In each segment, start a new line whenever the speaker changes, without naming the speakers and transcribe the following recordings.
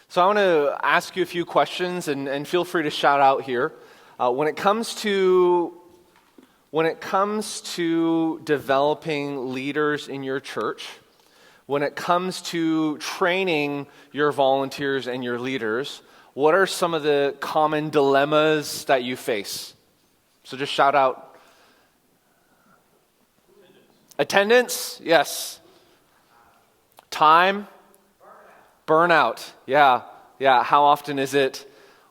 So I want to ask you a few questions, and feel free to shout out here. When it comes to developing leaders in your church, when it comes to training your volunteers and your leaders, what are some of the common dilemmas that you face? So just shout out. Attendance, yes. Time. Burnout, yeah. How often is it?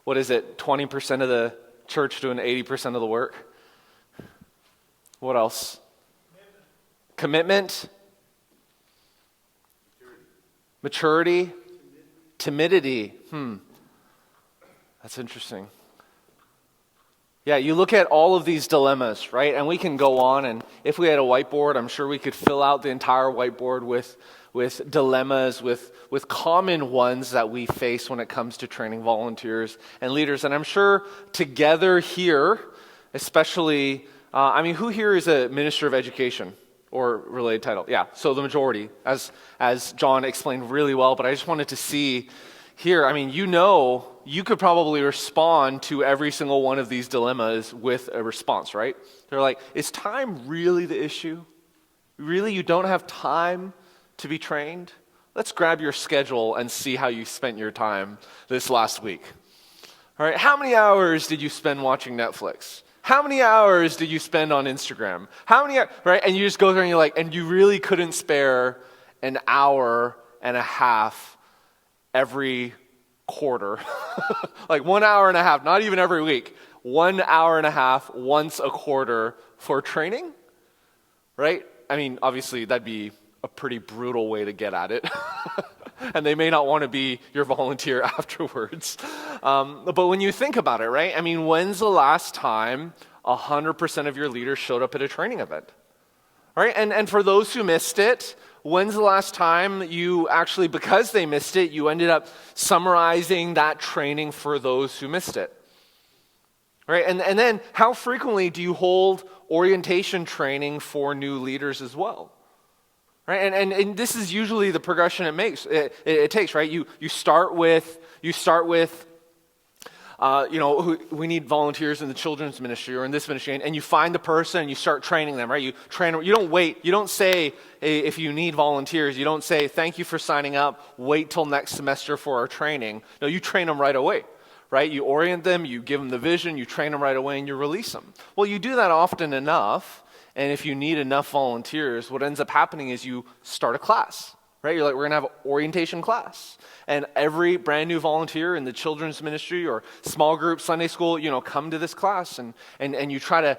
What is it? 20% of the church doing 80% of the work? What else? Commitment. Maturity. Timidity. That's interesting. Yeah, you look at all of these dilemmas, right? And we can go on, and if we had a whiteboard, I'm sure we could fill out the entire whiteboard with dilemmas, with common ones that we face when it comes to training volunteers and leaders. And I'm sure together here, especially, who here is a minister of education or related title? Yeah, so the majority, as John explained really well, but I just wanted to see here, you could probably respond to every single one of these dilemmas with a response, right? They're like, is time really the issue? Really, you don't have time to be trained? Let's grab your schedule and see how you spent your time this last week. All right, how many hours did you spend watching Netflix? How many hours did you spend on Instagram? Right? And you just go through and you're like, and you really couldn't spare an hour and a half every quarter. Like 1 hour and a half, not even every week. 1 hour and a half once a quarter for training, right? Obviously that'd be a pretty brutal way to get at it. And they may not want to be your volunteer afterwards. But when you think about it, right? When's the last time 100% of your leaders showed up at a training event? Right? And for those who missed it, when's the last time you actually, because they missed it, you ended up summarizing that training for those who missed it? Right? And then how frequently do you hold orientation training for new leaders as well? Right? And this is usually the progression it takes, right? You start with we need volunteers in the children's ministry or in this ministry, and you find the person and you start training them, right? You train them. You don't wait. You don't say, hey, if you need volunteers, you don't say, thank you for signing up, wait till next semester for our training. No, you train them right away, right? You orient them, you give them the vision, you train them right away, and you release them. Well, you do that often enough, and if you need enough volunteers, what ends up happening is you start a class, right? You're like, we're going to have an orientation class. And every brand new volunteer in the children's ministry or small group, Sunday school, come to this class and you try to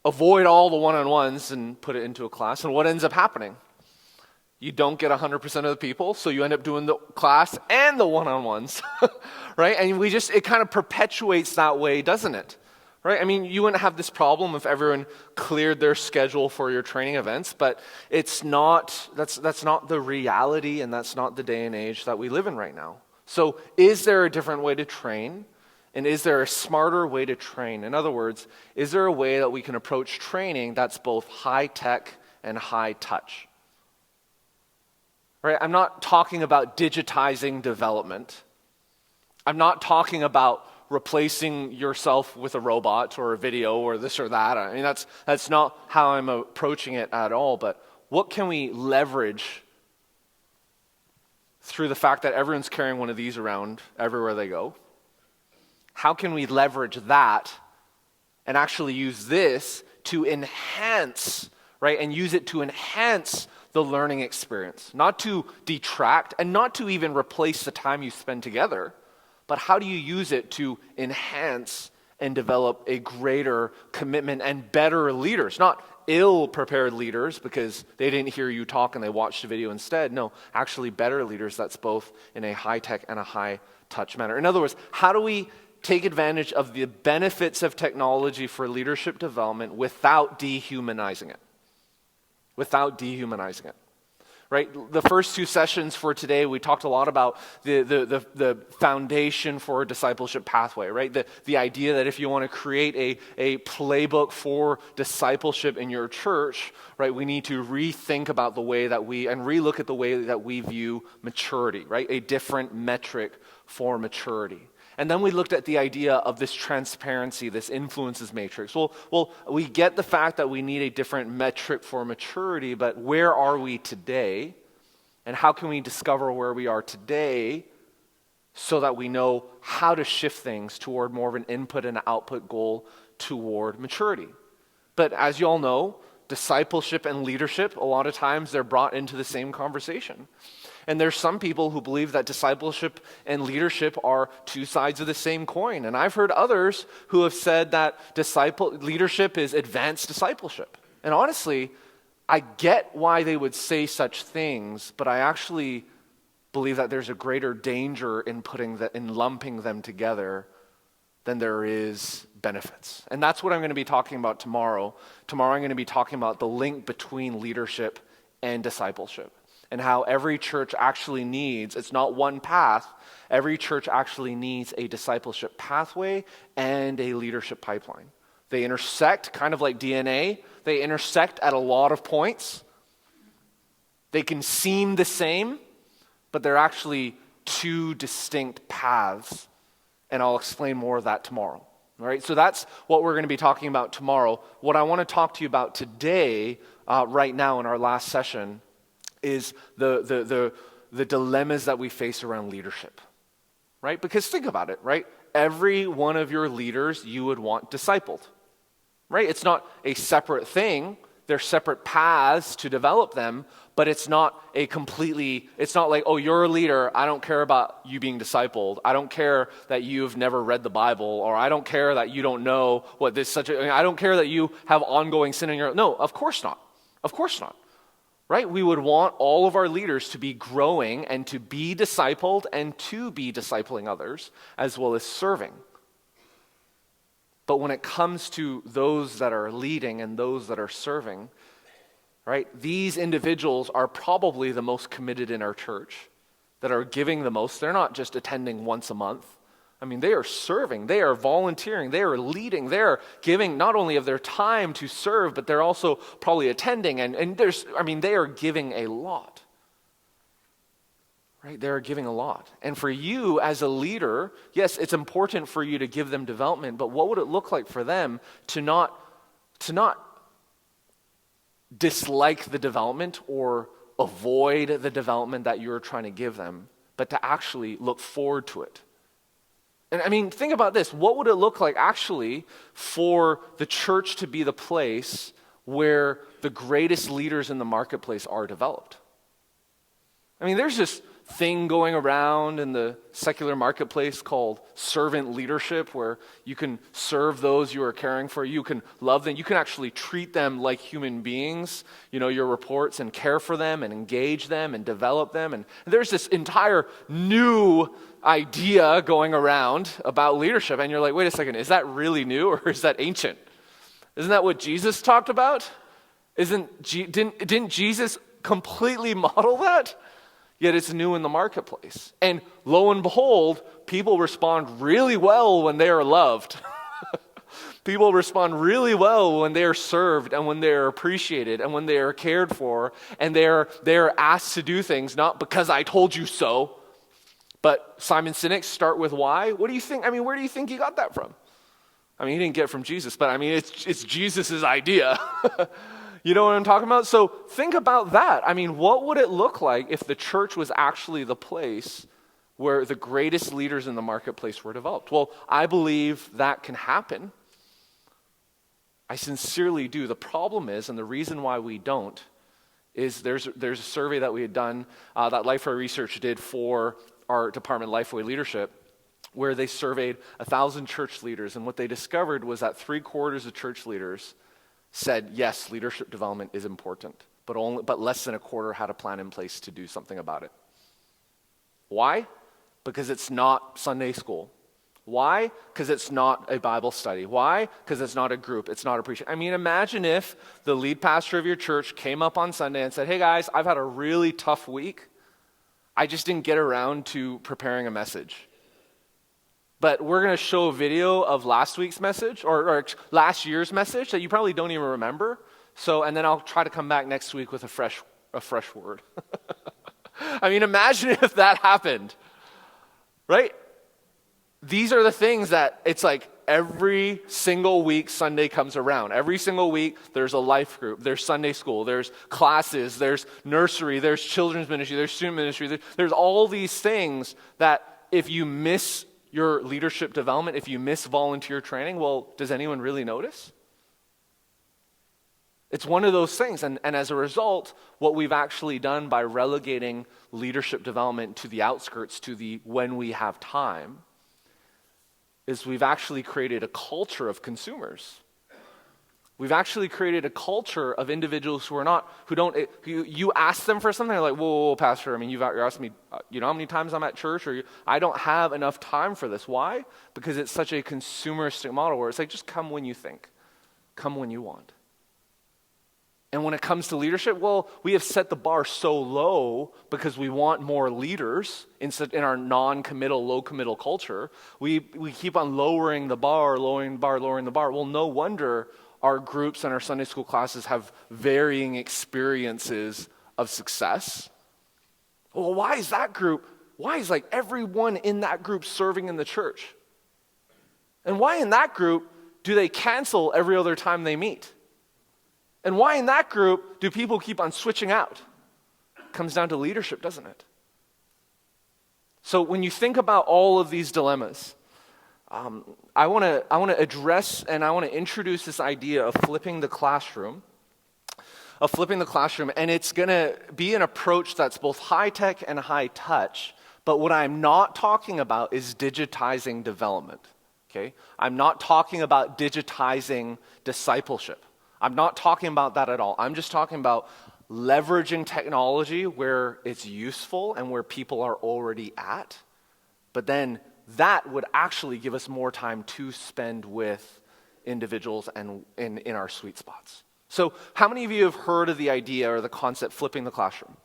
avoid all the one-on-ones and put it into a class. And what ends up happening? You don't get 100% of the people, so you end up doing the class and the one-on-ones, right? And it kind of perpetuates that way, doesn't it? Right? You wouldn't have this problem if everyone cleared their schedule for your training events, but that's not the reality, and that's not the day and age that we live in right now. So is there a different way to train? And is there a smarter way to train? In other words, is there a way that we can approach training that's both high tech and high touch? Right? I'm not talking about digitizing development. I'm not talking about replacing yourself with a robot or a video or this or that. That's not how I'm approaching it at all. But what can we leverage through the fact that everyone's carrying one of these around everywhere they go? How can we leverage that and actually use this to enhance, right? And use it to enhance the learning experience, not to detract and not to even replace the time you spend together. But how do you use it to enhance and develop a greater commitment and better leaders? Not ill-prepared leaders because they didn't hear you talk and they watched a video instead. No, actually better leaders that's both in a high-tech and a high-touch manner. In other words, how do we take advantage of the benefits of technology for leadership development without dehumanizing it? Without dehumanizing it. right? The first two sessions for today, we talked a lot about the foundation for a discipleship pathway, right? The idea that if you want to create a playbook for discipleship in your church, right, we need to rethink about the way that and relook at the way that we view maturity, right? A different metric for maturity. And then we looked at the idea of this transparency, this influences matrix. Well, we get the fact that we need a different metric for maturity, but where are we today? And how can we discover where we are today so that we know how to shift things toward more of an input and output goal toward maturity? But as you all know, discipleship and leadership, a lot of times they're brought into the same conversation. And there's some people who believe that discipleship and leadership are two sides of the same coin. And I've heard others who have said that leadership is advanced discipleship. And honestly, I get why they would say such things, but I actually believe that there's a greater danger in lumping them together than there is benefits. And that's what I'm going to be talking about tomorrow. Tomorrow I'm going to be talking about the link between leadership and discipleship, and how every church actually needs, it's not one path, every church actually needs a discipleship pathway and a leadership pipeline. They intersect, kind of like DNA, they intersect at a lot of points. They can seem the same, but they're actually two distinct paths, and I'll explain more of that tomorrow. All right, so that's what we're going to be talking about tomorrow. What I want to talk to you about today, right now in our last session, is the dilemmas that we face around leadership, right? Because think about it, right? Every one of your leaders you would want discipled, right? It's not a separate thing. They're separate paths to develop them, but it's not like, oh, you're a leader, I don't care about you being discipled. I don't care that you've never read the Bible, or I don't care that you don't know what I don't care that you have ongoing sin in your, no, of course not. Of course not. Right? We would want all of our leaders to be growing and to be discipled and to be discipling others as well as serving. But when it comes to those that are leading and those that are serving, right, these individuals are probably the most committed in our church, that are giving the most. They're not just attending once a month. I mean, they are serving, they are volunteering, they are leading, they're giving not only of their time to serve, but they're also probably attending, and they are giving a lot. Right? They're giving a lot. And for you as a leader, yes, it's important for you to give them development, but what would it look like for them to not dislike the development or avoid the development that you're trying to give them, but to actually look forward to it? And I mean, think about this. What would it look like actually for the church to be the place where the greatest leaders in the marketplace are developed? I mean, there's this thing going around in the secular marketplace called servant leadership, where you can serve those you are caring for, you can love them, you can actually treat them like human beings, your reports, and care for them and engage them and develop them. And there's this entire new idea going around about leadership, and you're like, wait a second, is that really new or is that ancient? Isn't that what Jesus talked about? Didn't Jesus completely model that? Yet it's new in the marketplace. And lo and behold, people respond really well when they are loved. People respond really well when they are served and when they are appreciated and when they are cared for, and they are asked to do things not because I told you so, but Simon Sinek, start with why. What do you think? I mean, where do you think he got that from? I mean, he didn't get it from Jesus, but I mean, it's Jesus' idea. You know what I'm talking about? So think about that. I mean, what would it look like if the church was actually the place where the greatest leaders in the marketplace were developed? Well, I believe that can happen. I sincerely do. The problem is, and the reason why we don't, is there's a survey that we had done, that Lifeway Research did for our department, Lifeway Leadership, where they surveyed 1,000 church leaders, and what they discovered was that 3/4 of church leaders said, yes, leadership development is important, but less than a quarter had a plan in place to do something about it. Why? Because it's not Sunday school, Why? Because it's not a Bible study. Why? Because it's not a group. It's not a preaching. I mean, imagine if the lead pastor of your church came up on Sunday and said, hey guys, I've had a really tough week. I just didn't get around to preparing a message. But we're going to show a video of last week's message or last year's message that you probably don't even remember. So, and then I'll try to come back next week with a fresh word. I mean, imagine if that happened, right? These are the things that it's like every single week Sunday comes around. Every single week there's a life group, there's Sunday school, there's classes, there's nursery, there's children's ministry, there's student ministry. There's all these things that if you miss your leadership development, if you miss volunteer training, well, does anyone really notice? It's one of those things. And as a result, what we've actually done by relegating leadership development to the outskirts, to the when we have time, is we've actually created a culture of consumers. We've actually created a culture of individuals you ask them for something, they're like, whoa, Pastor, I mean, you're asking me, you know how many times I'm at church? I don't have enough time for this. Why? Because it's such a consumeristic model where it's like, just come when you think. Come when you want. And when it comes to leadership, well, we have set the bar so low because we want more leaders in our non-committal, low-committal culture. We keep on lowering the bar. Well, no wonder our groups and our Sunday school classes have varying experiences of success. Well, why is like everyone in that group serving in the church? And why in that group do they cancel every other time they meet? And why in that group do people keep on switching out? It comes down to leadership, doesn't it? So when you think about all of these dilemmas, I want to address and I want to introduce this idea of flipping the classroom. And it's going to be an approach that's both high-tech and high-touch, but what I'm not talking about is digitizing development, okay? I'm not talking about digitizing discipleship. I'm not talking about that at all. I'm just talking about leveraging technology where it's useful and where people are already at, but then that would actually give us more time to spend with individuals and in our sweet spots. So how many of you have heard of the idea or the concept flipping the classroom?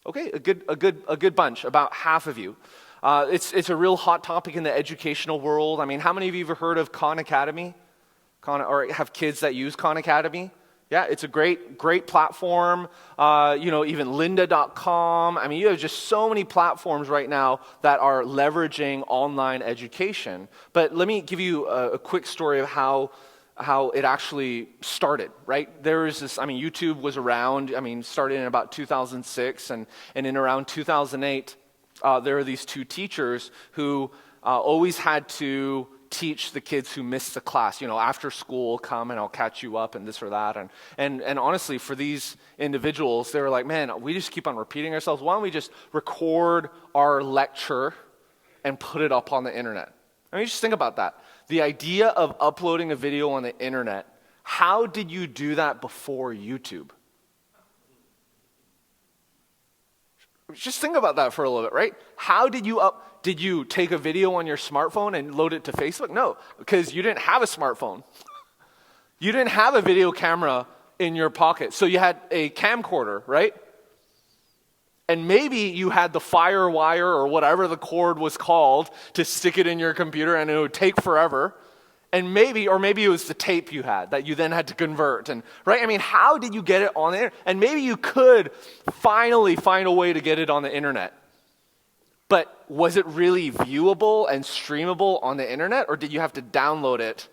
Okay, a good bunch, about half of you. It's a real hot topic in the educational world. I mean, how many of you have heard of Khan Academy? Or have kids that use Khan Academy? Yeah, it's a great platform. Even lynda.com. I mean, you have just so many platforms right now that are leveraging online education. But let me give you a quick story of how it actually started, right? There was this, YouTube was around, started in about 2006, and in around 2008, there were these two teachers who always had to teach the kids who missed the class, after school, come and I'll catch you up and this or that. And honestly, for these individuals, they were like, man, we just keep on repeating ourselves. Why don't we just record our lecture and put it up on the internet? Just think about that. The idea of uploading a video on the internet, how did you do that before YouTube? Just think about that for a little bit, right? How did you take a video on your smartphone and load it to Facebook? No, because you didn't have a smartphone. You didn't have a video camera in your pocket. So you had a camcorder, right? And maybe you had the FireWire or whatever the cord was called to stick it in your computer, and it would take forever. And maybe it was the tape you had that you then had to convert. And right? How did you get it on the internet? And maybe you could finally find a way to get it on the internet. But was it really viewable and streamable on the internet, or did you have to download it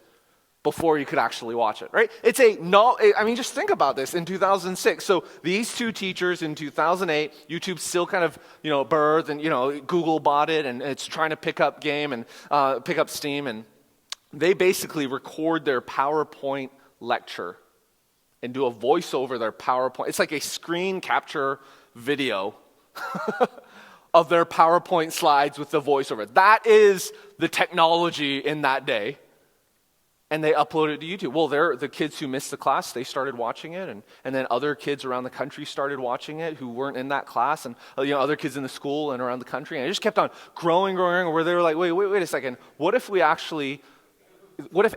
before you could actually watch it, right? Just think about this in 2006. So these two teachers in 2008, YouTube still kind of, birthed, and, Google bought it, and it's trying to pick up steam, and they basically record their PowerPoint lecture and do a voiceover their PowerPoint. It's like a screen capture video of their PowerPoint slides with the voiceover. That is the technology in that day. and they uploaded it to YouTube. Well, the kids who missed the class, they started watching it, and then other kids around the country started watching it who weren't in that class, and other kids in the school and around the country, and it just kept on growing, where they were like, wait a second, what if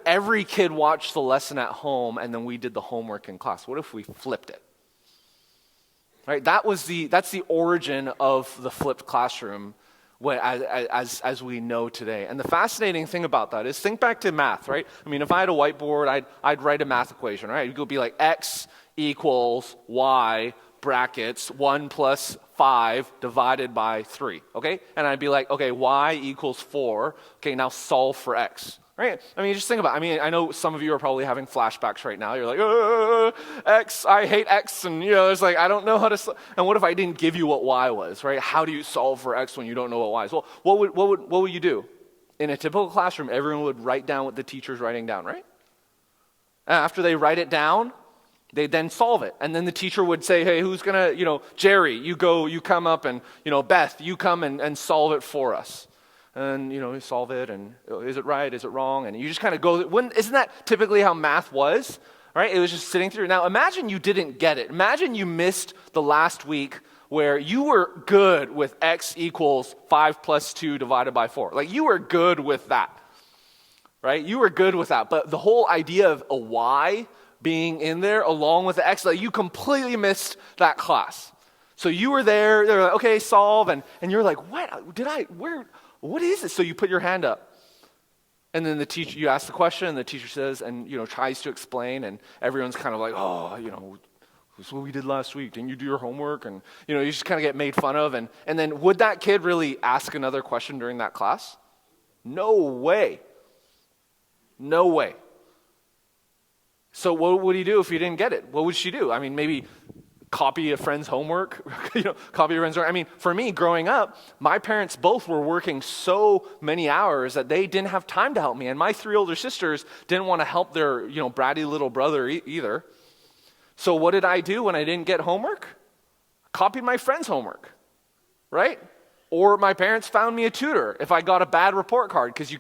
every kid watched the lesson at home and then we did the homework in class? What if we flipped it? Right? That's the origin of the flipped classroom as we know today. And the fascinating thing about that is, think back to math, right? I mean, if I had a whiteboard, I'd write a math equation, right? It would be like x equals y brackets 1 plus 5 divided by 3, okay? And I'd be like, okay, y equals 4. Okay, now solve for x. Right? I mean, just think about it. I mean, I know some of you are probably having flashbacks right now. You're like, X, I hate X. And, it's like, I don't know how to, and what if I didn't give you what Y was, right? How do you solve for X when you don't know what Y is? Well, what would you do? In a typical classroom, everyone would write down what the teacher's writing down, right? And after they write it down, they then solve it. And then the teacher would say, hey, who's going to, Jerry, you come up, and, Beth, you come and solve it for us. And, you solve it, and is it right, is it wrong? And you just kind of go, isn't that typically how math was, right? It was just sitting through. Now, imagine you didn't get it. Imagine you missed the last week where you were good with x equals 5 plus 2 divided by 4. Like, you were good with that, right? You were good with that. But the whole idea of a y being in there along with the x, like, you completely missed that class. So you were there, they're like, okay, solve, and you're like, what is it? So you put your hand up, and then you ask the question, and the teacher says, and tries to explain, and everyone's kind of like, this is what we did last week. Didn't you do your homework? And you just kind of get made fun of, and then would that kid really ask another question during that class? No way. No way. So what would he do if he didn't get it? What would she do? I mean, maybe copy a friend's homework, copy a friend's homework. I mean, for me, growing up, my parents both were working so many hours that they didn't have time to help me. And my 3 older sisters didn't want to help their, bratty little brother either. So what did I do when I didn't get homework? Copied my friend's homework, right? Or my parents found me a tutor if I got a bad report card, because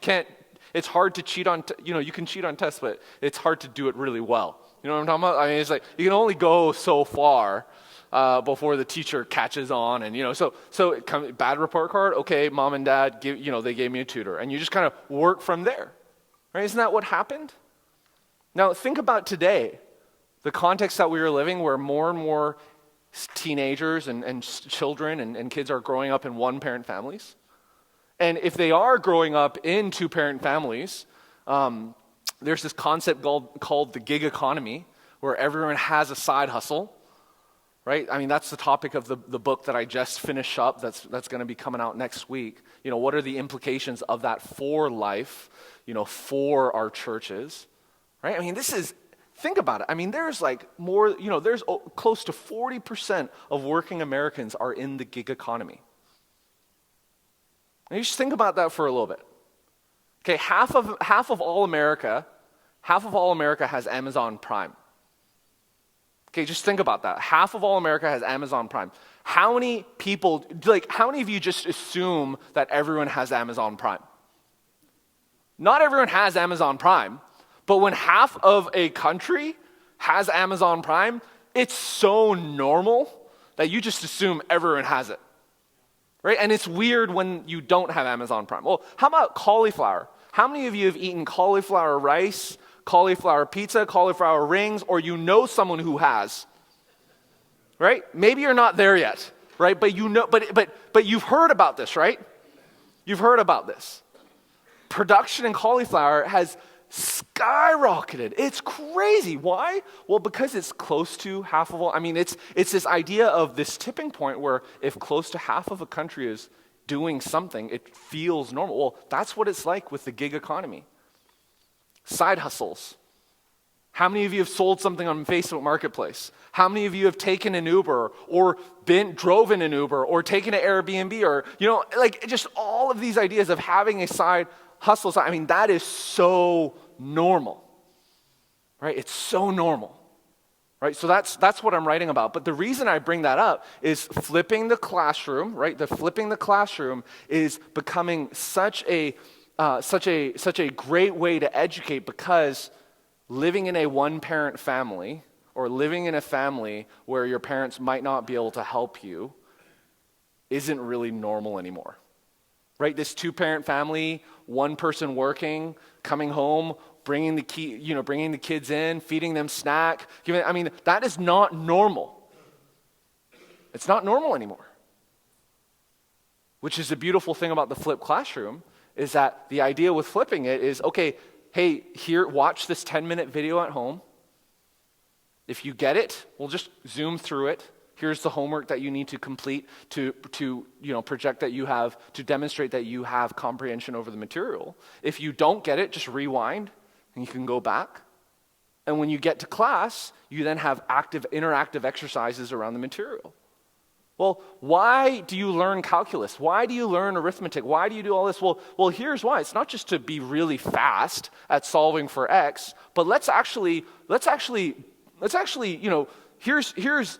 it's hard to cheat on, you can cheat on tests, but it's hard to do it really well. You know what I'm talking about? I mean, it's like you can only go so far before the teacher catches on, and so bad report card. Okay, mom and dad they gave me a tutor, and you just kind of work from there, right? Isn't that what happened? Now think about today, the context that we are living, where more and more teenagers and children and kids are growing up in one-parent families, and if they are growing up in two-parent families. There's this concept called the gig economy, where everyone has a side hustle, right? I mean, that's the topic of the book that I just finished up that's going to be coming out next week. What are the implications of that for life, for our churches, right? I mean, think about it. I mean, there's like more, there's close to 40% of working Americans are in the gig economy. And you just think about that for a little bit. Okay, half of all America has Amazon Prime. Okay, just think about that. Half of all America has Amazon Prime. How many of you just assume that everyone has Amazon Prime? Not everyone has Amazon Prime, but when half of a country has Amazon Prime, it's so normal that you just assume everyone has it. Right? And it's weird when you don't have Amazon Prime. Well, how about cauliflower? How many of you have eaten cauliflower rice, cauliflower pizza, cauliflower rings, or someone who has? Right? Maybe you're not there yet, right? But but you've heard about this, right? You've heard about this. Production in cauliflower has skyrocketed. It's crazy. Why? Well, because it's close to half of all. I mean, it's this idea of this tipping point where if close to half of a country is doing something, it feels normal. Well, that's what it's like with the gig economy. Side hustles. How many of you have sold something on Facebook Marketplace? How many of you have taken an Uber or drove in an Uber or taken an Airbnb or, just all of these ideas of having a side hustle. I mean, that is so normal, right? It's so normal, right? So that's what I'm writing about. But the reason I bring that up is flipping the classroom, right? The flipping the classroom is becoming such a such a great way to educate, because living in a one-parent family or living in a family where your parents might not be able to help you isn't really normal anymore, right? This two-parent family, one person working, coming home, bringing the kids in, feeding them snack. That is not normal. It's not normal anymore. Which is the beautiful thing about the flipped classroom, is that the idea with flipping it is, okay, hey, here, watch this 10-minute video at home. If you get it, we'll just zoom through it. Here's the homework that you need to complete to project that you have, to demonstrate that you have comprehension over the material. If you don't get it, just rewind and you can go back. And when you get to class, you then have interactive exercises around the material. Well, why do you learn calculus? Why do you learn arithmetic? Why do you do all this? Well, here's why. It's not just to be really fast at solving for X, but let's actually, here's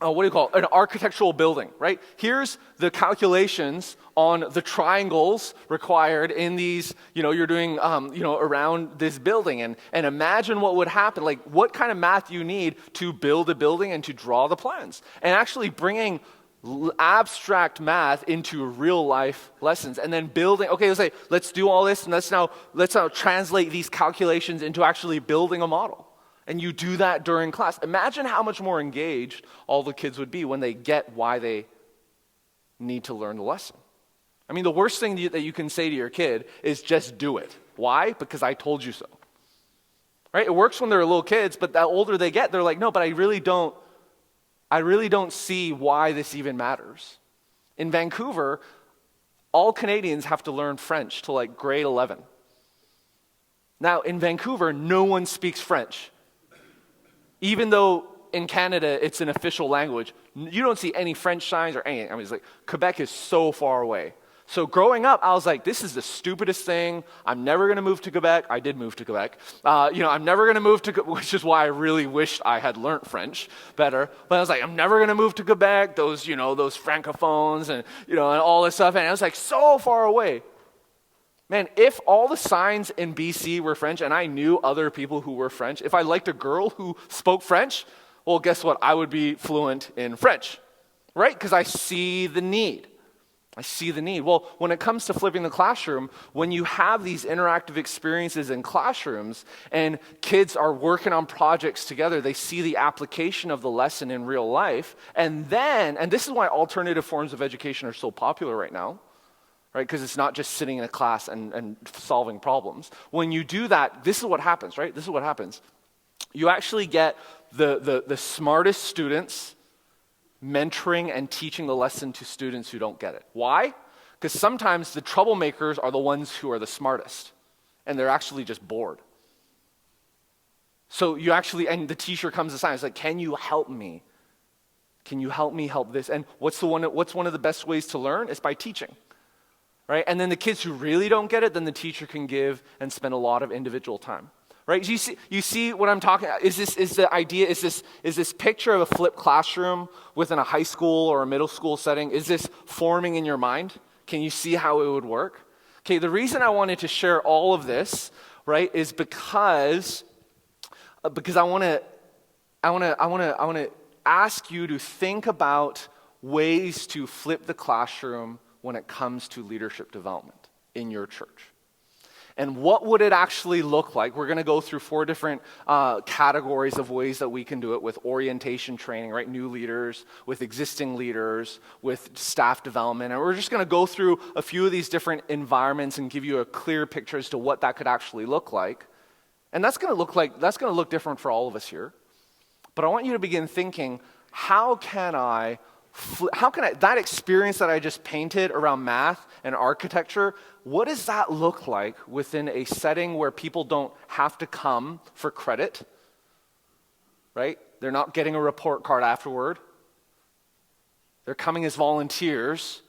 an architectural building, right? Here's the calculations on the triangles required in these, you're doing, around this building. And imagine what would happen, like what kind of math you need to build a building and to draw the plans. And actually bringing abstract math into real life lessons, and then building, okay, let's do all this, and let's now translate these calculations into actually building a model. And you do that during class. Imagine how much more engaged all the kids would be when they get why they need to learn the lesson. The worst thing that you can say to your kid is just do it. Why? Because I told you so. Right? It works when they're little kids, but the older they get, they're like, no, but I really don't see why this even matters. In Vancouver, all Canadians have to learn French till like grade 11. Now, in Vancouver, no one speaks French. Even though in Canada it's an official language, you don't see any French signs or anything. It's like Quebec is so far away. So growing up, I was like, this is the stupidest thing. I'm never going to move to Quebec. I did move to Quebec. I'm never going to move to Quebec, which is why I really wished I had learned French better. But I was like, I'm never going to move to Quebec. Those francophones and all this stuff. And I was like, so far away. Man, if all the signs in BC were French and I knew other people who were French, if I liked a girl who spoke French, well, guess what? I would be fluent in French, right? Because I see the need. Well, when it comes to flipping the classroom, when you have these interactive experiences in classrooms and kids are working on projects together, they see the application of the lesson in real life. And this is why alternative forms of education are so popular right now. Right? Because it's not just sitting in a class and solving problems. When you do that, this is what happens, right? This is what happens. You actually get the smartest students mentoring and teaching the lesson to students who don't get it. Why? Because sometimes the troublemakers are the ones who are the smartest, and they're actually just bored. So and the teacher comes aside and is like, can you help me? Can you help me help this? And what's one of the best ways to learn? It's by teaching. Right? And then the kids who really don't get it, then the teacher can give and spend a lot of individual time. Right? You see what I'm talking about? Is this picture of a flipped classroom within a high school or a middle school setting, is this forming in your mind? Can you see how it would work? Okay, the reason I wanted to share all of this, right, is because I want to ask you to think about ways to flip the classroom when it comes to leadership development in your church. And what would it actually look like? We're going to go through 4 different categories of ways that we can do it, with orientation training, right? New leaders, with existing leaders, with staff development. And we're just going to go through a few of these different environments and give you a clear picture as to what that could actually look like. And that's going to look different for all of us here. But I want you to begin thinking, how can that experience that I just painted around math and architecture, what does that look like within a setting where people don't have to come for credit, right? They're not getting a report card afterward. They're coming as volunteers.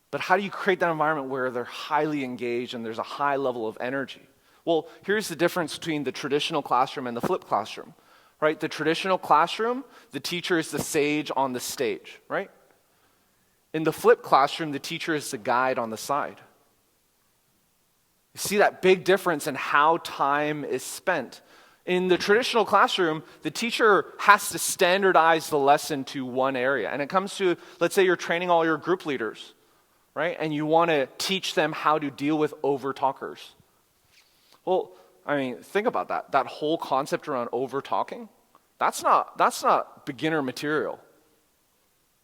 But how do you create that environment where they're highly engaged and there's a high level of energy? Well, here's the difference between the traditional classroom and the flipped classroom. Right? The traditional classroom, the teacher is the sage on the stage, right? In the flipped classroom, the teacher is the guide on the side. You see that big difference in how time is spent. In the traditional classroom, the teacher has to standardize the lesson to one area. And it comes to, let's say you're training all your group leaders, right? And you want to teach them how to deal with over-talkers. Well, I mean, think about that. That whole concept around over-talking, that's not beginner material.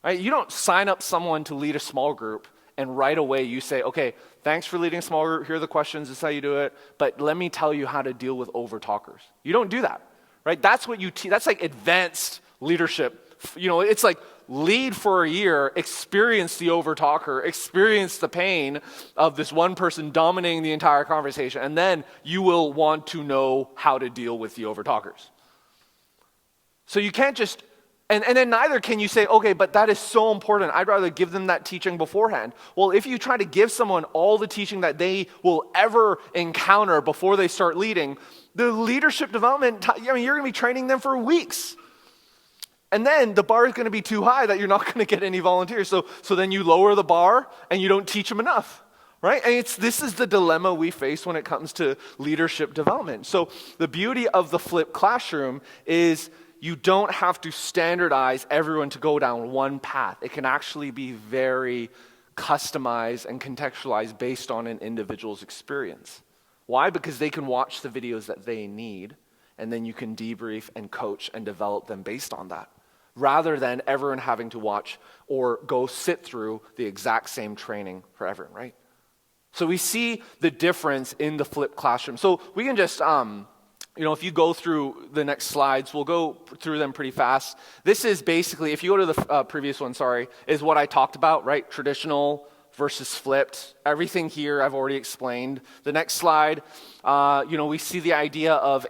Right? You don't sign up someone to lead a small group and right away you say, okay, thanks for leading a small group. Here are the questions. This is how you do it. But let me tell you how to deal with over-talkers. You don't do that, right? That's what you teach. That's like advanced leadership. You know, it's like lead for a year, experience the over-talker, experience the pain of this one person dominating the entire conversation, and then you will want to know how to deal with the over-talkers. So you can't just And then neither can you say, okay, but that is so important. I'd rather give them that teaching beforehand. Well, if you try to give someone all the teaching that they will ever encounter before they start leading, the leadership development, you're going to be training them for weeks. And then the bar is going to be too high that you're not going to get any volunteers. So then you lower the bar and you don't teach them enough. Right? And this is the dilemma we face when it comes to leadership development. So the beauty of the flipped classroom is you don't have to standardize everyone to go down one path. It can actually be very customized and contextualized based on an individual's experience. Why? Because they can watch the videos that they need, and then you can debrief and coach and develop them based on that, rather than everyone having to watch or go sit through the exact same training for everyone, right? So we see the difference in the flipped classroom. So we can just if you go through the next slides, we'll go through them pretty fast. This is basically, if you go to the previous one, is what I talked about, right? Traditional versus flipped. Everything here I've already explained. The next slide, we see the idea of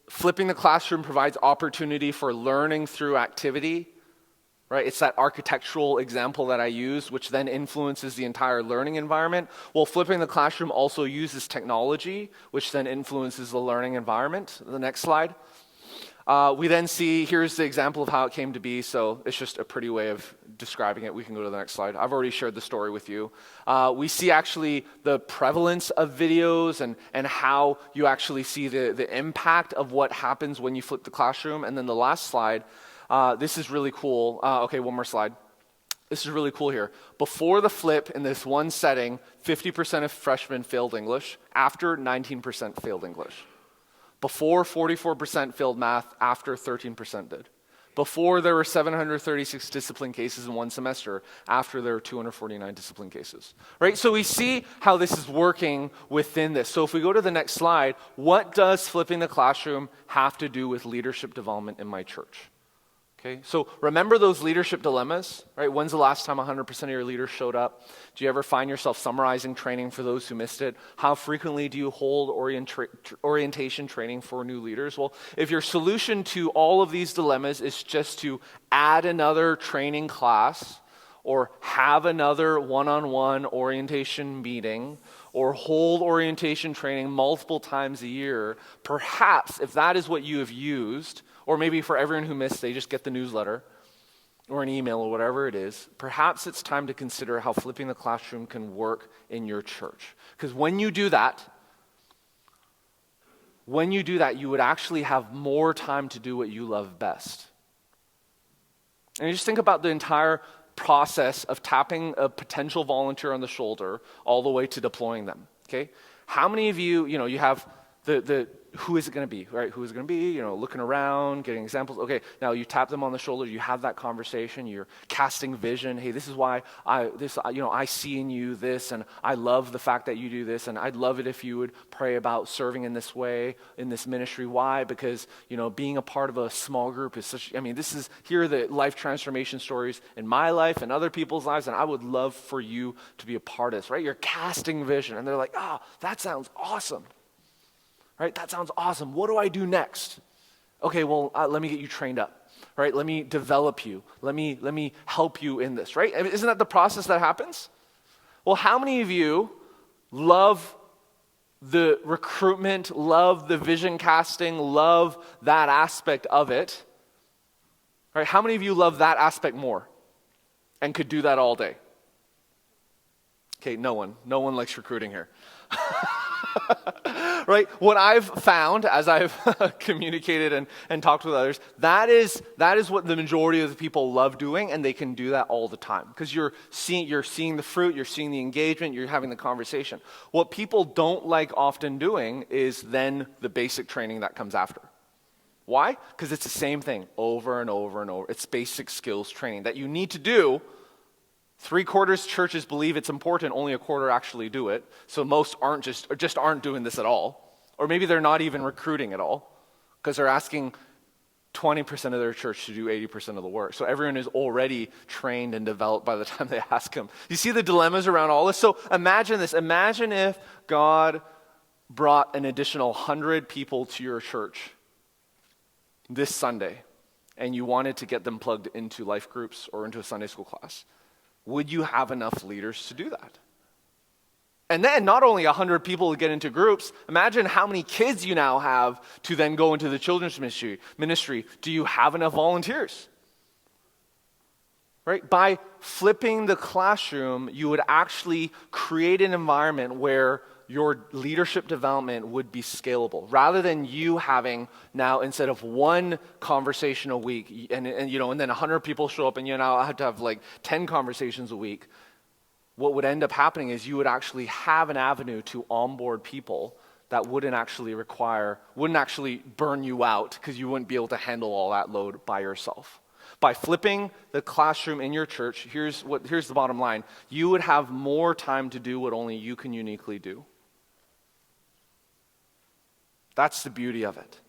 flipping the classroom provides opportunity for learning through activity, right? It's that architectural example that I use, which then influences the entire learning environment. Well, flipping the classroom also uses technology, which then influences the learning environment. The next slide. We then see, here's the example of how it came to be, so it's just a pretty way of describing it. We can go to the next slide. I've already shared the story with you. We see actually the prevalence of videos and how you actually see the impact of what happens when you flip the classroom. And then the last slide, this is really cool. Okay, one more slide. This is really cool here. Before the flip in this one setting, 50% of freshmen failed English. After, 19% failed English. Before, 44% failed math. After, 13% did. Before, there were 736 discipline cases in one semester. After, there were 249 discipline cases. Right? So we see how this is working within this. So if we go to the next slide, what does flipping the classroom have to do with leadership development in my church? Okay, so remember those leadership dilemmas, right? When's the last time 100% of your leaders showed up? Do you ever find yourself summarizing training for those who missed it? How frequently do you hold orientation training for new leaders? Well, if your solution to all of these dilemmas is just to add another training class or have another one-on-one orientation meeting or hold orientation training multiple times a year, perhaps if that is what you have used, or maybe for everyone who missed, they just get the newsletter or an email or whatever it is, perhaps it's time to consider how flipping the classroom can work in your church. Because when you do that, you would actually have more time to do what you love best. And you just think about the entire process of tapping a potential volunteer on the shoulder all the way to deploying them, okay? How many of you, you have the who is it going to be, right? Who is it going to be? Looking around, getting examples. Okay, now you tap them on the shoulder, you have that conversation, you're casting vision. Hey, this is why I see in you this, and I love the fact that you do this, and I'd love it if you would pray about serving in this way, in this ministry. Why? Because, being a part of a small group is here are the life transformation stories in my life and other people's lives, and I would love for you to be a part of this, right? You're casting vision, and they're like, that sounds awesome. Right? That sounds awesome. What do I do next? Okay, well, let me get you trained up. Right? Let me develop you. Let me help you in this. Right? Isn't that the process that happens? Well, how many of you love the recruitment, love the vision casting, love that aspect of it? Right? How many of you love that aspect more and could do that all day? Okay, no one. No one likes recruiting here. Right? What I've found as I've communicated and talked with others, that is what the majority of the people love doing, and they can do that all the time. Because you're seeing the fruit, you're seeing the engagement, you're having the conversation. What people don't like often doing is then the basic training that comes after. Why? Because it's the same thing over and over and over. It's basic skills training that you need to do. 3/4 churches believe it's important, only a quarter actually do it. So most aren't aren't doing this at all. Or maybe they're not even recruiting at all because they're asking 20% of their church to do 80% of the work. So everyone is already trained and developed by the time they ask them. You see the dilemmas around all this? So imagine this. Imagine if God brought an additional 100 people to your church this Sunday and you wanted to get them plugged into life groups or into a Sunday school class. Would you have enough leaders to do that? And then not only 100 people to get into groups, imagine how many kids you now have to then go into the children's ministry. Do you have enough volunteers? Right? By flipping the classroom, you would actually create an environment where your leadership development would be scalable. Rather than you having now, instead of one conversation a week, and then 100 people show up and you now have to have like 10 conversations a week, what would end up happening is you would actually have an avenue to onboard people that wouldn't actually burn you out because you wouldn't be able to handle all that load by yourself. By flipping the classroom in your church, here's the bottom line. You would have more time to do what only you can uniquely do. That's the beauty of it.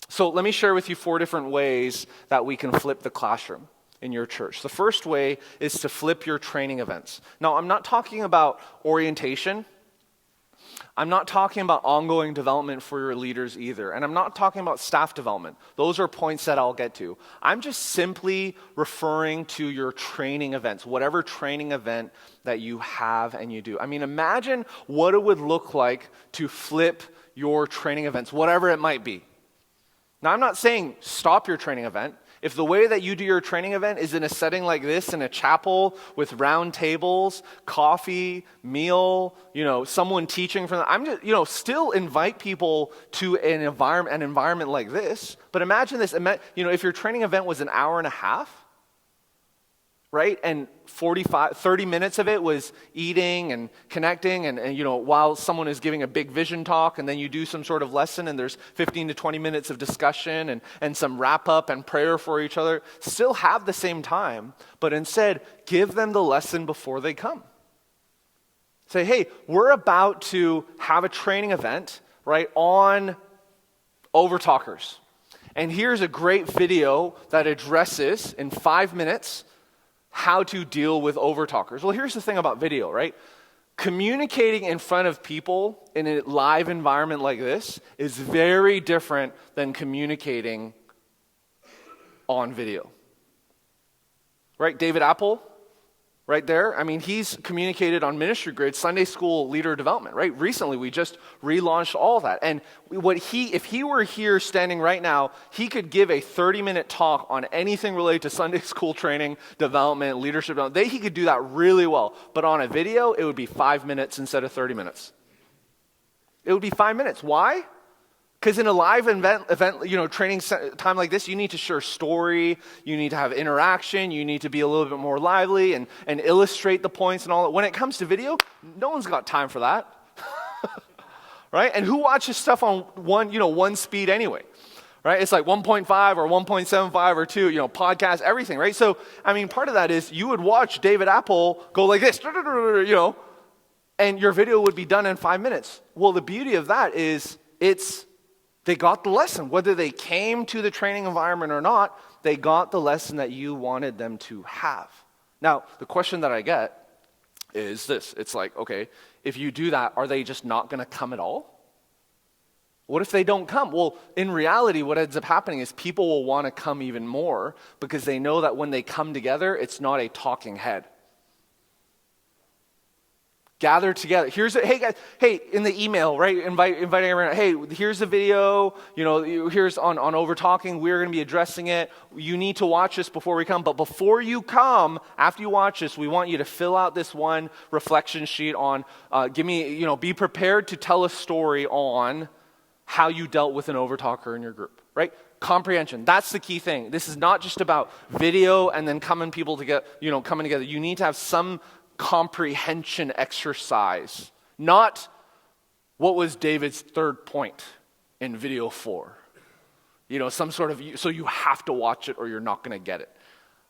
So let me share with you 4 different ways that we can flip the classroom in your church. The first way is to flip your training events. Now, I'm not talking about orientation. I'm not talking about ongoing development for your leaders either. And I'm not talking about staff development. Those are points that I'll get to. I'm just simply referring to your training events, whatever training event that you have and you do. I mean, imagine what it would look like to flip your training events, whatever it might be. Now, I'm not saying stop your training event. If the way that you do your training event is in a setting like this, in a chapel with round tables, coffee, meal, someone teaching from I'm just, still invite people to an environment like this. But imagine this, if your training event was an hour and a half, right? And 30 minutes of it was eating and connecting and while someone is giving a big vision talk, and then you do some sort of lesson and there's 15 to 20 minutes of discussion and some wrap up and prayer for each other. Still have the same time, but instead give them the lesson before they come. Say, hey, we're about to have a training event, right, on overtalkers. And here's a great video that addresses in 5 minutes how to deal with overtalkers. Well, here's the thing about video, right? Communicating in front of people in a live environment like this is very different than communicating on video. Right? David Apple, right there. I mean, he's communicated on Ministry Grid, Sunday School Leader Development, right? Recently, we just relaunched all that. And if he were here standing right now, he could give a 30-minute talk on anything related to Sunday School training, development, leadership development. He could do that really well. But on a video, it would be 5 minutes instead of 30 minutes. It would be 5 minutes. Why? Because in a live event, training time like this, you need to share story, you need to have interaction, you need to be a little bit more lively and illustrate the points and all that. When it comes to video, no one's got time for that. Right? And who watches stuff on one speed anyway? Right? It's like 1.5 or 1.75 or 2, podcast, everything, right? So, I mean, part of that is you would watch David Apple go like this, and your video would be done in 5 minutes. Well, the beauty of that is they got the lesson. Whether they came to the training environment or not, they got the lesson that you wanted them to have. Now, the question that I get is this. It's like, okay, if you do that, are they just not going to come at all? What if they don't come? Well, in reality, what ends up happening is people will want to come even more because they know that when they come together, it's not a talking head. Gather together. Hey guys, hey, in the email, right? Inviting everyone. Hey, here's the video. Here's on over talking. We're going to be addressing it. You need to watch this before we come. But before you come, after you watch this, we want you to fill out this one reflection sheet on. Be prepared to tell a story on how you dealt with an overtalker in your group, right? Comprehension. That's the key thing. This is not just about video and then coming together. You need to have some comprehension exercise, not what was David's third point in video 4. Some sort of, so you have to watch it or you're not going to get it,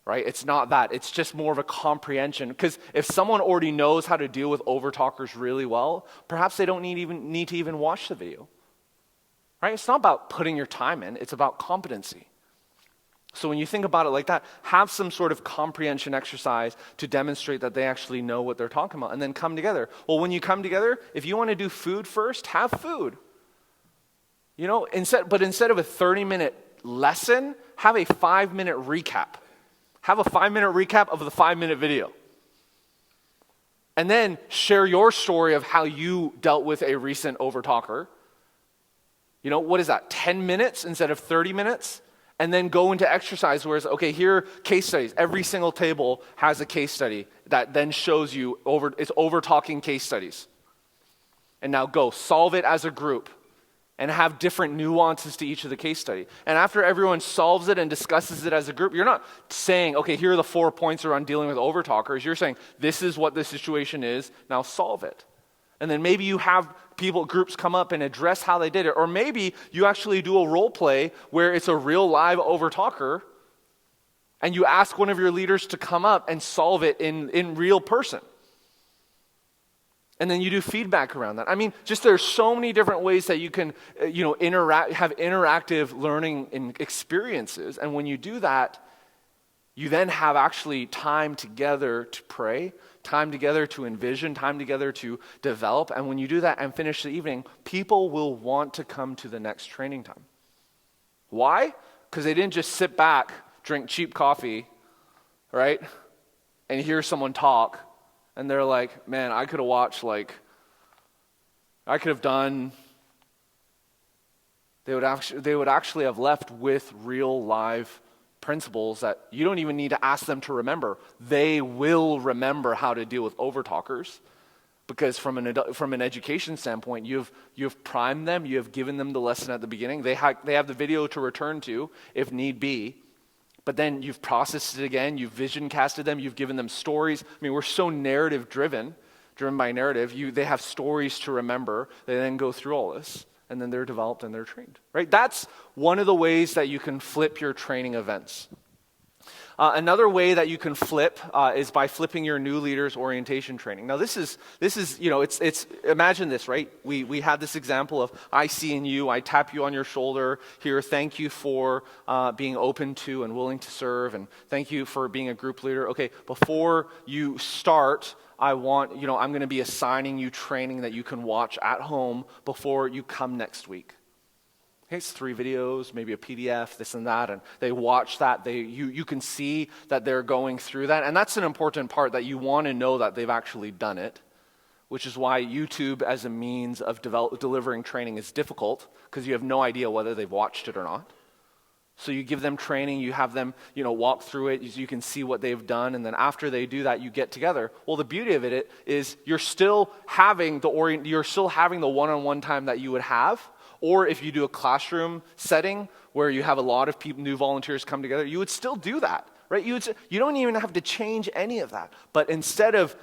right? It's not that. It's just more of a comprehension, because if someone already knows how to deal with overtalkers really well, perhaps they don't need to even watch the video, right? It's not about putting your time in. It's about competency. So when you think about it like that, have some sort of comprehension exercise to demonstrate that they actually know what they're talking about, and then come together. Well, when you come together, if you want to do food first, have food. Instead of a 30-minute lesson, have a 5-minute recap. Have a 5-minute recap of the 5-minute video. And then share your story of how you dealt with a recent overtalker. What is that, 10 minutes instead of 30 minutes? And then go into exercise where it's, okay, here are case studies. Every single table has a case study that then shows you it's over-talking case studies. And now go, solve it as a group and have different nuances to each of the case study. And after everyone solves it and discusses it as a group, you're not saying, okay, here are the 4 points around dealing with overtalkers. You're saying, this is what the situation is, now solve it. And then maybe you have groups come up and address how they did it. Or maybe you actually do a role play where it's a real live overtalker and you ask one of your leaders to come up and solve it in real person. And then you do feedback around that. There's so many different ways that you can, have interactive learning experiences. And when you do that, you then have actually time together to pray, time together to envision, time together to develop. And when you do that and finish the evening, people will want to come to the next training time. Why? Because they didn't just sit back, drink cheap coffee, right? And hear someone talk. And they're like, man, I could have watched, I could have done. They would actually have left with real live principles that you don't even need to ask them to remember. They will remember how to deal with overtalkers, because from an education standpoint, you've primed them, you have given them the lesson at the beginning. They have the video to return to if need be, but then you've processed it again, you've vision casted them, you've given them stories. We're so narrative driven by narrative. They have stories to remember. They then go through all this. And then they're developed and they're trained, right? That's one of the ways that you can flip your training events. Another way that you can flip is by flipping your new leaders orientation training. Now this is it's imagine this, right? We had this example of I see in you, I tap you on your shoulder here. Thank you for being open to and willing to serve, and thank you for being a group leader. Okay, before you start, I'm going to be assigning you training that you can watch at home before you come next week. Okay, it's 3 videos, maybe a PDF, this and that, and they watch that. You can see that they're going through that, and that's an important part, that you want to know that they've actually done it, which is why YouTube as a means of delivering training is difficult, because you have no idea whether they've watched it or not. So you give them training, you have them, walk through it, you can see what they've done, and then after they do that, you get together. Well, the beauty of it is you're still having the one-on-one time that you would have, or if you do a classroom setting where you have a lot of new volunteers come together, you would still do that, right? You don't even have to change any of that. But instead of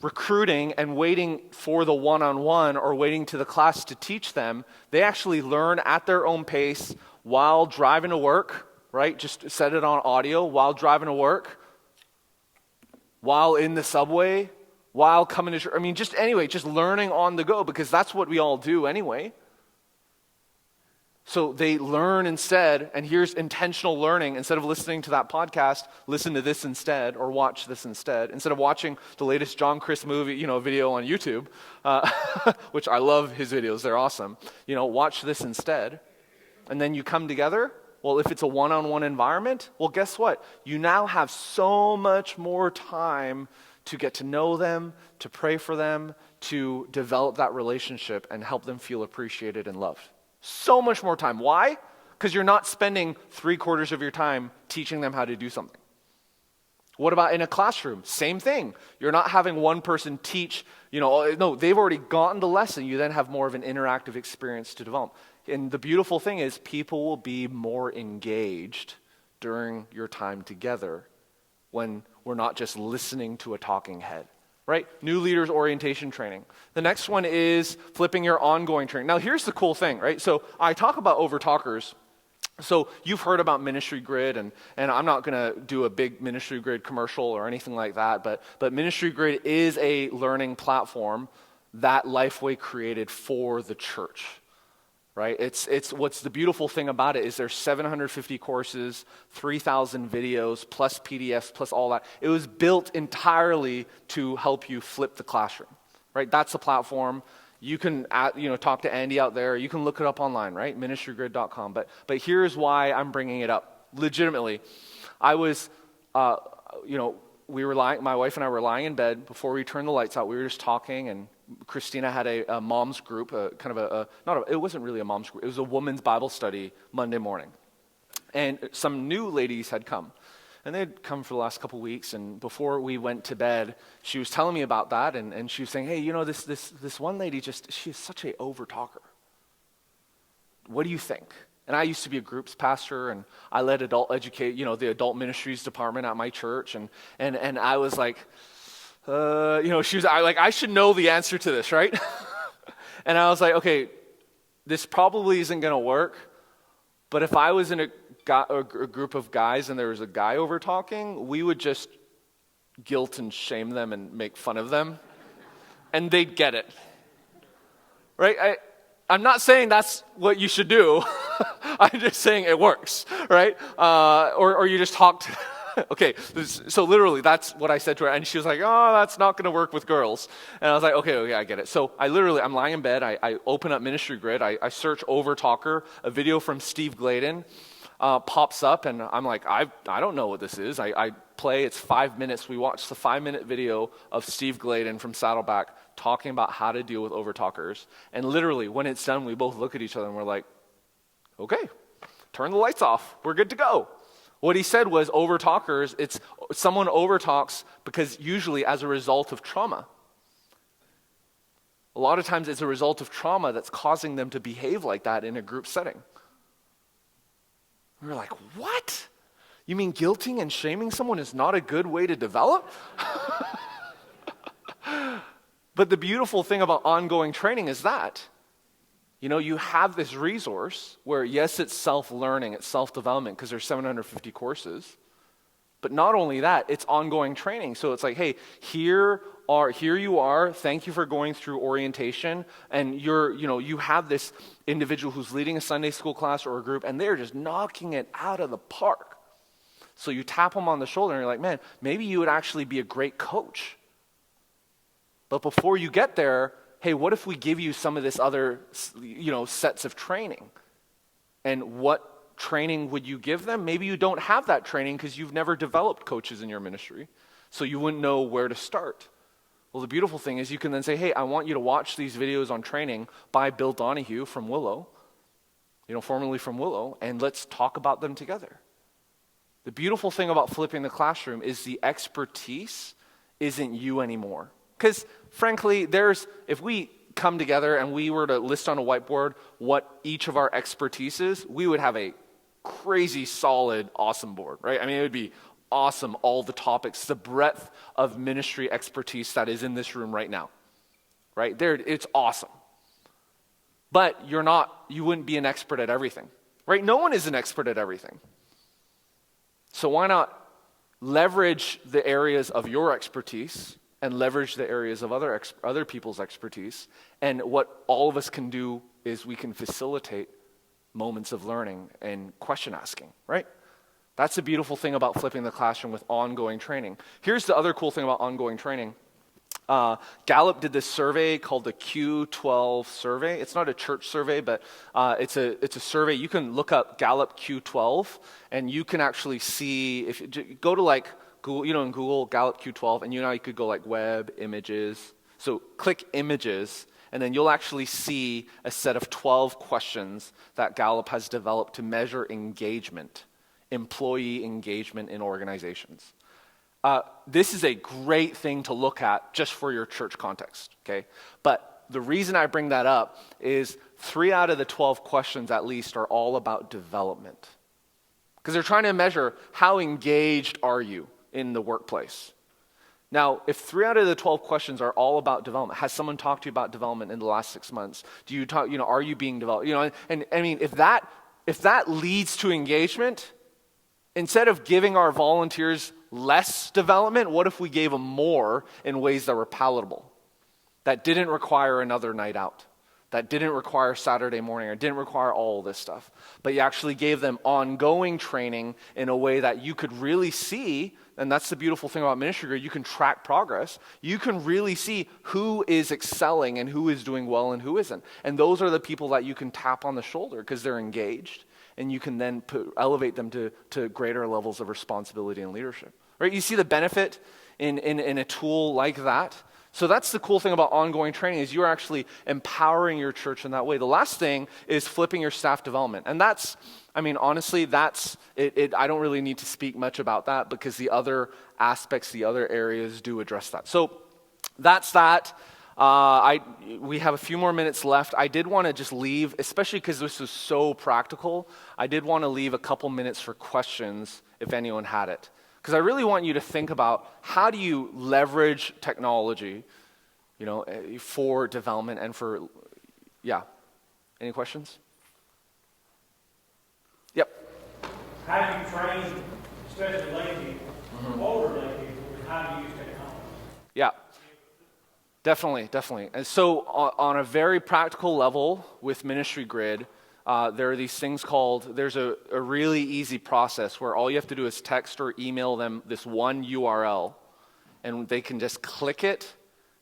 recruiting and waiting for the one-on-one or waiting to the class to teach them, they actually learn at their own pace while driving to work, right? Just set it on audio while driving to work, while in the subway, while coming to church. Just learning on the go, because that's what we all do anyway. So they learn instead, and here's intentional learning. Instead of listening to that podcast, listen to this instead, or watch this instead. Instead of watching the latest John Chris movie, video on YouTube, which I love his videos, they're awesome. Watch this instead. And then you come together. Well, if it's a one-on-one environment, well, guess what? You now have so much more time to get to know them, to pray for them, to develop that relationship and help them feel appreciated and loved. So much more time. Why? Because you're not spending 3/4 of your time teaching them how to do something. What about in a classroom? Same thing. You're not having one person teach, no, they've already gotten the lesson. You then have more of an interactive experience to develop. And the beautiful thing is people will be more engaged during your time together when we're not just listening to a talking head, right? New leaders orientation training. The next one is flipping your ongoing training. Now here's the cool thing, right? So I talk about overtalkers. So you've heard about Ministry Grid, and I'm not going to do a big Ministry Grid commercial or anything like that, but Ministry Grid is a learning platform that Lifeway created for the church, right? It's what's the beautiful thing about it is there's 750 courses, 3,000 videos, plus PDFs, plus all that. It was built entirely to help you flip the classroom, right? That's the platform. You can talk to Andy out there. You can look it up online, right? Ministrygrid.com. But here's why I'm bringing it up. Legitimately, I was, we were lying. My wife and I were lying in bed before we turned the lights out. We were just talking, and Christina had a mom's group, it wasn't really a mom's group. It was a women's Bible study Monday morning, and some new ladies had come. And they'd come for the last couple weeks, and before we went to bed, she was telling me about that, and she was saying, hey, this one lady she's such a over-talker. What do you think? And I used to be a groups pastor, and I led the adult ministries department at my church, and I was like, I should know the answer to this, right? And I was like, okay, this probably isn't going to work, but if I was in a group of guys and there was a guy over talking, we would just guilt and shame them and make fun of them, and they'd get it, right? I'm not saying that's what you should do. I'm just saying it works, right? Or you just talk to okay, so literally that's what I said to her, and she was like, oh, that's not going to work with girls. And I was like, okay, I get it. So I'm lying in bed, I open up Ministry Grid, I search over talker, a video from Steve Gladen pops up, and I'm like, I don't know what this is. I play, it's 5 minutes. We watched the 5-minute video of Steve Gladen from Saddleback talking about how to deal with overtalkers. And literally, when it's done, we both look at each other and we're like, okay, turn the lights off. We're good to go. What he said was overtalkers, it's someone overtalks because usually as a result of trauma. A lot of times it's a result of trauma that's causing them to behave like that in a group setting. We were like, what? You mean guilting and shaming someone is not a good way to develop? But the beautiful thing about ongoing training is that, you have this resource where, yes, it's self-learning, it's self-development because there's 750 courses. But not only that, it's ongoing training. So it's like, hey, here you are. Thank you for going through orientation. And you have this individual who's leading a Sunday school class or a group, and they're just knocking it out of the park. So you tap them on the shoulder, and you're like, man, maybe you would actually be a great coach. But before you get there, hey, what if we give you some of this other, sets of training? And what training would you give them? Maybe you don't have that training because you've never developed coaches in your ministry, so you wouldn't know where to start. Well, the beautiful thing is you can then say, hey, I want you to watch these videos on training by Bill Donahue from Willow, formerly from Willow, and let's talk about them together. The beautiful thing about flipping the classroom is the expertise isn't you anymore. Because frankly, if we come together and we were to list on a whiteboard what each of our expertise is, we would have a crazy, solid, awesome board, right? I mean, it would be awesome, all the topics, the breadth of ministry expertise that is in this room right now, right? It's awesome. But you wouldn't be an expert at everything, right? No one is an expert at everything. So why not leverage the areas of your expertise and leverage the areas of other people's expertise. And what all of us can do is we can facilitate moments of learning and question asking, right? That's the beautiful thing about flipping the classroom with ongoing training. Here's the other cool thing about ongoing training. Gallup did this survey called the Q12 survey. It's not a church survey, but it's a survey. You can look up Gallup Q12, and you can actually see, go Google, in Google, Gallup Q12, and you could go like web, images. So click images, and then you'll actually see a set of 12 questions that Gallup has developed to measure engagement, employee engagement in organizations. This is a great thing to look at just for your church context, okay? But the reason I bring that up is 3 out of the 12 questions at least are all about development. Because they're trying to measure how engaged are you in the workplace. Now, if 3 out of the 12 questions are all about development, has someone talked to you about development in the last 6 months? Do you talk, are you being developed? And I mean, if that leads to engagement, instead of giving our volunteers less development, what if we gave them more in ways that were palatable? That didn't require another night out. That didn't require Saturday morning, or didn't require all this stuff. But you actually gave them ongoing training in a way that you could really see, and that's the beautiful thing about Ministry Grid, you can track progress. You can really see who is excelling and who is doing well and who isn't. And those are the people that you can tap on the shoulder because they're engaged, and you can then elevate them to greater levels of responsibility and leadership. Right? You see the benefit in a tool like that? So that's the cool thing about ongoing training is you're actually empowering your church in that way. The last thing is flipping your staff development. And honestly, that's it. I don't really need to speak much about that because the other aspects, the other areas do address that. So that's that. We have a few more minutes left. I did want to just leave, especially because this was so practical, I did want to leave a couple minutes for questions if anyone had it. Because I really want you to think about how do you leverage technology, for development and for, Any questions? Yep.
How do you train, especially lay people, older lay people, with how to use technology?
Yeah. Definitely. And so on a very practical level with Ministry Grid, there are these things there's a really easy process where all you have to do is text or email them this one URL, and they can just click it,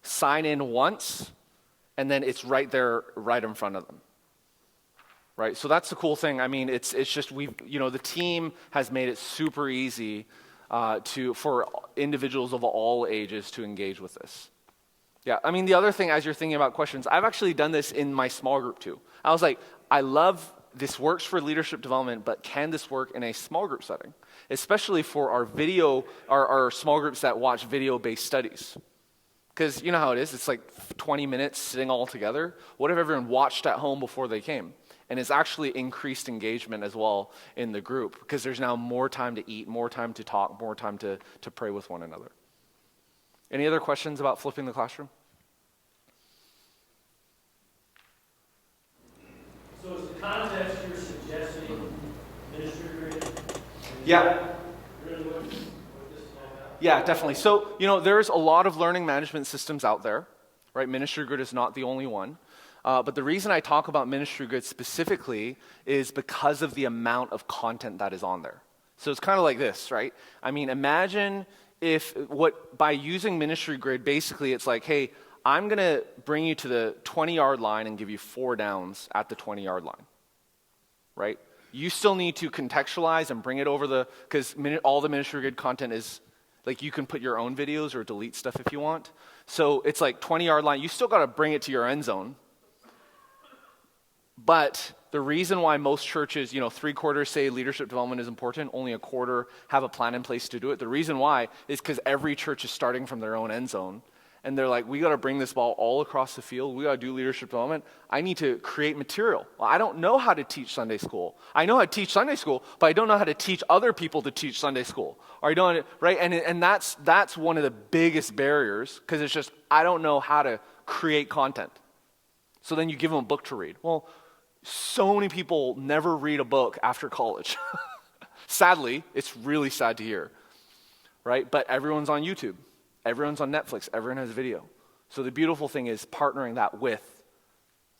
sign in once, and then it's right there, right in front of them. Right? So that's the cool thing. I mean, it's just the team has made it super easy for individuals of all ages to engage with this. Yeah, I mean, the other thing, as you're thinking about questions, I've actually done this in my small group too. I was like, I love, this works for leadership development, but can this work in a small group setting? Especially for our small groups that watch video-based studies. Because you know how it is, it's like 20 minutes sitting all together. What if everyone watched at home before they came? And it's actually increased engagement as well in the group, because there's now more time to eat, more time to talk, more time to pray with one another. Any other questions about flipping the classroom?
So is the context you're suggesting Ministry Grid?
Yeah.
Really what this is all about?
Yeah, definitely. So, there's a lot of learning management systems out there, right? Ministry Grid is not the only one. But the reason I talk about Ministry Grid specifically is because of the amount of content that is on there. So it's kind of like this, right? I mean, imagine by using Ministry Grid, basically it's like, hey, I'm going to bring you to the 20-yard line and give you 4 downs at the 20-yard line, right? You still need to contextualize and bring it over because all the Ministry Grid content is, like, you can put your own videos or delete stuff if you want. So it's like 20-yard line. You still got to bring it to your end zone. But the reason why most churches, 3/4 say leadership development is important, only a quarter have a plan in place to do it. The reason why is because every church is starting from their own end zone. And they're like, we got to bring this ball all across the field. We got to do leadership development. I need to create material. Well, I don't know how to teach Sunday school. I know how to teach Sunday school, but I don't know how to teach other people to teach Sunday school. Or I don't, right? And that's one of the biggest barriers, because it's just, I don't know how to create content. So then you give them a book to read. Well, so many people never read a book after college. Sadly, it's really sad to hear, right? But everyone's on YouTube. Everyone's on Netflix. Everyone has video. So the beautiful thing is partnering that with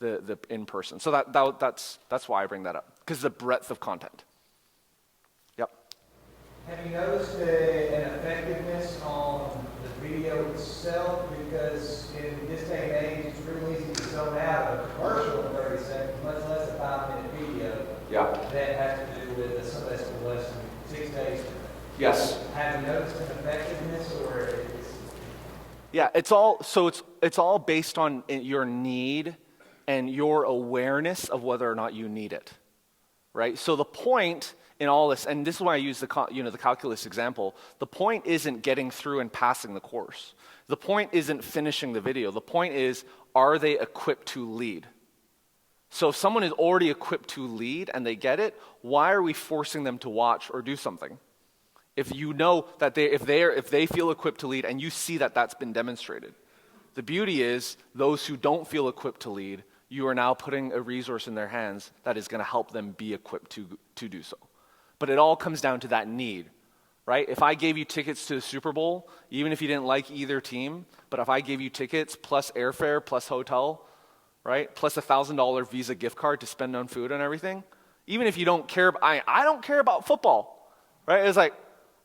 the in-person. So that's why I bring that up, because the breadth of content. Yep.
Have you noticed an effectiveness on the video itself? Because in this day and age, it's real easy to zone out of a commercial in 30 seconds, much less a 5-minute video.
Yeah.
That has to do with a Sunday school lesson 6 days.
Yes.
How have you noticed an effectiveness, or it's
Yeah, it's all based on your need and your awareness of whether or not you need it, right? So the point in all this, and this is why I use the calculus example, the point isn't getting through and passing the course. The point isn't finishing the video. The point is, are they equipped to lead? So if someone is already equipped to lead and they get it, why are we forcing them to watch or do something? If you know that if they feel equipped to lead and you see that that's been demonstrated. The beauty is, those who don't feel equipped to lead, you are now putting a resource in their hands that is going to help them be equipped to do so. But it all comes down to that need, right? If I gave you tickets to the Super Bowl, even if you didn't like either team, but if I gave you tickets plus airfare plus hotel, right, plus $1,000 Visa gift card to spend on food and everything, even if you don't care, I don't care about football, right? It's like,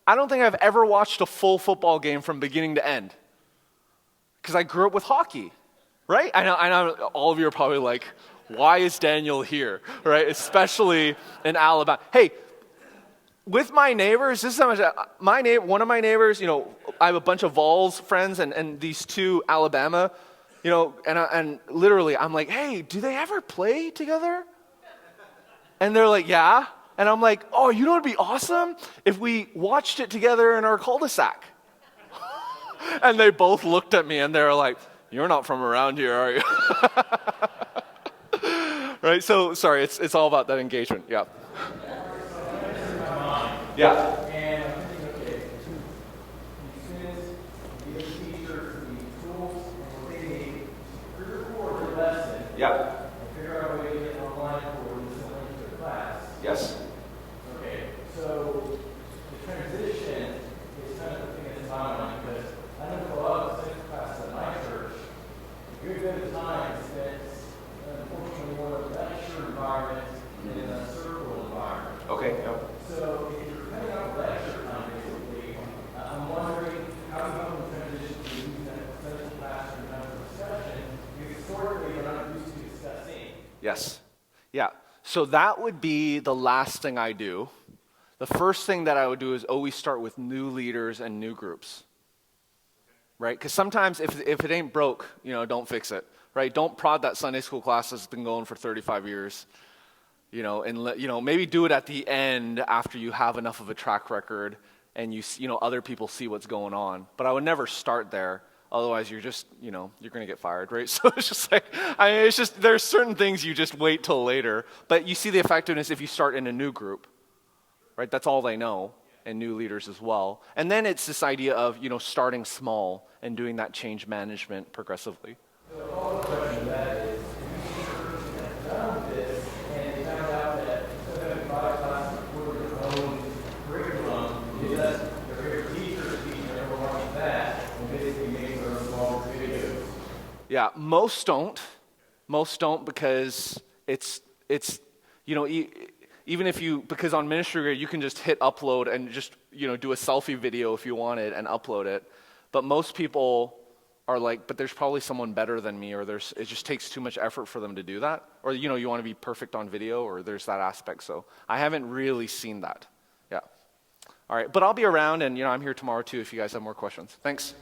I don't think I've ever watched a full football game from beginning to end because I grew up with hockey, right? I know all of you are probably like, why is Daniel here, right? Especially in Alabama. Hey, with my neighbors, this is how much, one of my neighbors, I have a bunch of Vols friends and these two Alabama, and literally I'm like, hey, do they ever play together? And they're like, yeah. And I'm like, oh, you know what would be awesome? If we watched it together in our cul-de-sac. And they both looked at me and they were like, you're not from around here, are you? Right? So, sorry, it's all about that engagement. Yeah. Yeah.
And I'm thinking, okay, these students need a teacher, need tools, and what they need to pre-record their lesson.
Yeah.
And figure out a way to get online for this and link to the class.
Yes.
Okay, so the transition is kind of the thing that's in my mind, because I know for a lot of the science classes at my church, a good bit of time is spent, unfortunately, more of a lecture environment than in a circle environment.
Okay. Yep.
So if you're cutting out lecture time, basically, I'm wondering how you come to transition to using that essential classroom time for discussion, because historically we're not used to discussing.
Yes. Yeah. So that would be the last thing I do. The first thing that I would do is always start with new leaders and new groups. Right? Because sometimes if it ain't broke, don't fix it. Right? Don't prod that Sunday school class that's been going for 35 years. And maybe do it at the end after you have enough of a track record and other people see what's going on. But I would never start there. Otherwise, you're just, you're going to get fired, right? So it's just like, there's certain things you just wait till later. But you see the effectiveness if you start in a new group, right? That's all they know, and new leaders as well. And then it's this idea of, starting small and doing that change management progressively.
So the follow-up question to that is, if you have done this and you found out that instead of having 5 classes for your own curriculum, you let your favorite teachers teach and everyone watching that, and basically make their own small videos.
Yeah, most don't. Most don't because it's even if because on ministry grade you can just hit upload and just do a selfie video if you wanted and upload it. But most people are like, but there's probably someone better than me, or it just takes too much effort for them to do that, or you want to be perfect on video, or there's that aspect. So I haven't really seen that. Yeah. All right, but I'll be around, and I'm here tomorrow too if you guys have more questions. Thanks.